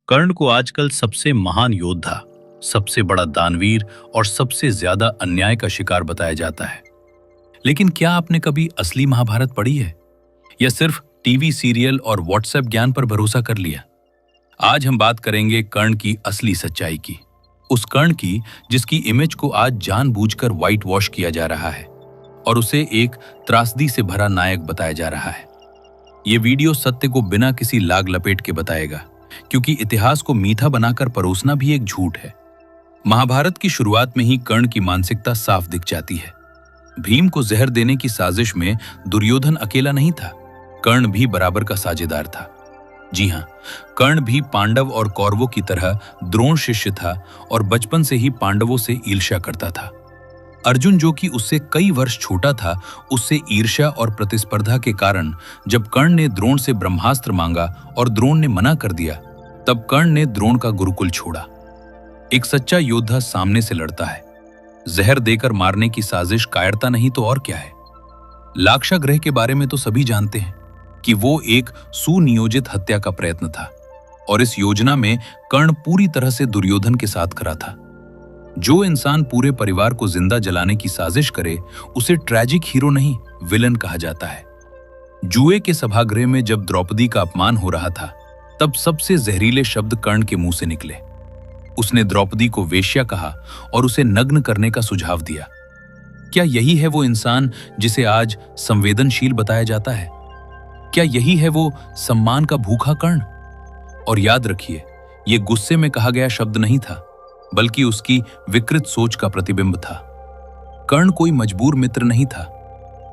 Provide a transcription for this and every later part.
कर्ण को आजकल सबसे महान योद्धा, सबसे बड़ा दानवीर और सबसे ज्यादा अन्याय का शिकार बताया जाता है। लेकिन क्या आपने कभी असली महाभारत पढ़ी है या सिर्फ टीवी सीरियल और व्हाट्सएप ज्ञान पर भरोसा कर लिया? आज हम बात करेंगे कर्ण की असली सच्चाई की, उस कर्ण की जिसकी इमेज को आज जानबूझकर व्हाइट वॉश किया जा रहा है और उसे एक त्रासदी से भरा नायक बताया जा रहा है। ये वीडियो सत्य को बिना किसी लाग लपेट के बताएगा, क्योंकि इतिहास को मीठा बनाकर परोसना भी एक झूठ है। महाभारत की शुरुआत में ही कर्ण की मानसिकता साफ दिख जाती है। भीम को जहर देने की साजिश में दुर्योधन अकेला नहीं था, कर्ण भी बराबर का साझेदार था। जी हां, कर्ण भी पांडव और कौरवों की तरह द्रोण शिष्य था और बचपन से ही पांडवों से ईर्ष्या करता था। अर्जुन, जो कि उससे कई वर्ष छोटा था, उससे ईर्ष्या और प्रतिस्पर्धा के कारण जब कर्ण ने द्रोण से ब्रह्मास्त्र मांगा और द्रोण ने मना कर दिया, तब कर्ण ने द्रोण का गुरुकुल छोड़ा। एक सच्चा योद्धा सामने से लड़ता है। जहर देकर मारने की साजिश कायरता नहीं तो और क्या है। लाक्षागृह के बारे में तो सभी जानते हैं कि वो एक सुनियोजित हत्या का प्रयत्न था और इस योजना में कर्ण पूरी तरह से दुर्योधन के साथ खड़ा था। जो इंसान पूरे परिवार को जिंदा जलाने की साजिश करे, उसे ट्रैजिक हीरो नहीं, विलन कहा जाता है। जुए के सभागृह में जब द्रौपदी का अपमान हो रहा था, तब सबसे जहरीले शब्द कर्ण के मुंह से निकले। उसने द्रौपदी को वेश्या कहा और उसे नग्न करने का सुझाव दिया। क्या यही है वो इंसान जिसे आज संवेदनशील बताया जाता है? क्या यही है वो सम्मान का भूखा कर्ण? और याद रखिए, ये गुस्से में कहा गया शब्द नहीं था, बल्कि उसकी विकृत सोच का प्रतिबिंब था। कर्ण कोई मजबूर मित्र नहीं था,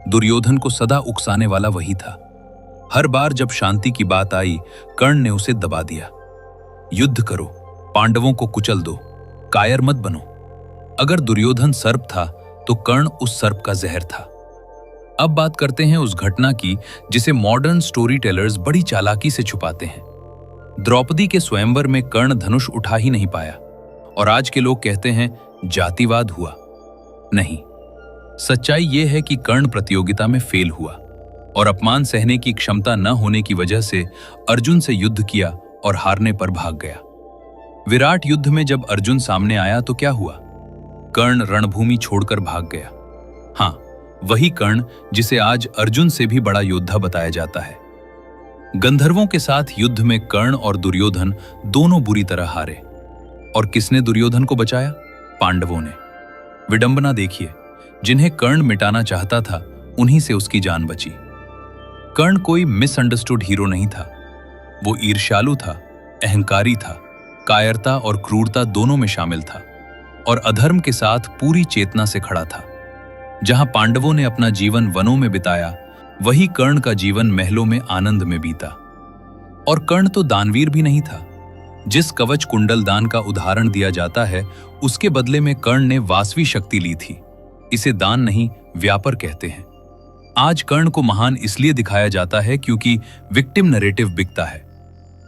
दुर्योधन को सदा उकसाने वाला वही था। हर बार जब शांति की बात आई, कर्ण ने उसे दबा दिया। युद्ध करो, पांडवों को कुचल दो, कायर मत बनो। अगर दुर्योधन सर्प था, तो कर्ण उस सर्प का जहर था। अब बात करते हैं उस घटना की जिसे मॉडर्न स्टोरी टेलर्स बड़ी चालाकी से छुपाते हैं। द्रौपदी के स्वयंवर में कर्ण धनुष उठा ही नहीं पाया और आज के लोग कहते हैं जातिवाद हुआ। नहीं, सच्चाई यह है कि कर्ण प्रतियोगिता में फेल हुआ और अपमान सहने की क्षमता न होने की वजह से अर्जुन से युद्ध किया और हारने पर भाग गया। विराट युद्ध में जब अर्जुन सामने आया तो क्या हुआ? कर्ण रणभूमि छोड़कर भाग गया। हाँ, वही कर्ण जिसे आज अर्जुन से भी बड़ा योद्धा बताया जाता है। गंधर्वों के साथ युद्ध में कर्ण और दुर्योधन दोनों बुरी तरह हारे। और किसने दुर्योधन को बचाया? पांडवों ने। विडंबना देखिए, जिन्हें कर्ण मिटाना चाहता था, उन्हीं से उसकी जान बची। कर्ण कोई मिसअंडरस्टूड हीरो नहीं था। वो ईर्ष्यालु था, अहंकारी था, कायरता और क्रूरता दोनों में शामिल था और अधर्म के साथ पूरी चेतना से खड़ा था। जहां पांडवों ने अपना जीवन वनों में बिताया, वही कर्ण का जीवन महलों में आनंद में बीता। और कर्ण तो दानवीर भी नहीं था। जिस कवच कुंडल दान का उदाहरण दिया जाता है, उसके बदले में कर्ण ने वासवी शक्ति ली थी। इसे दान नहीं, व्यापार कहते हैं। आज कर्ण को महान इसलिए दिखाया जाता है क्योंकि विक्टिम नैरेटिव बिकता है।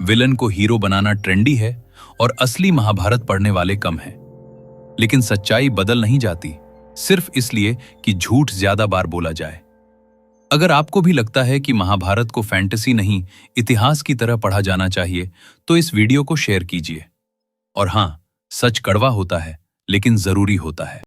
विलन को हीरो बनाना ट्रेंडी है और असली महाभारत पढ़ने वाले कम हैं। लेकिन सच्चाई बदल नहीं जाती, सिर्फ इसलिए कि झूठ ज्यादा बार बोला जाए। अगर आपको भी लगता है कि महाभारत को फैंटेसी नहीं, इतिहास की तरह पढ़ा जाना चाहिए, तो इस वीडियो को शेयर कीजिए। और हां, सच कड़वा होता है, लेकिन जरूरी होता है।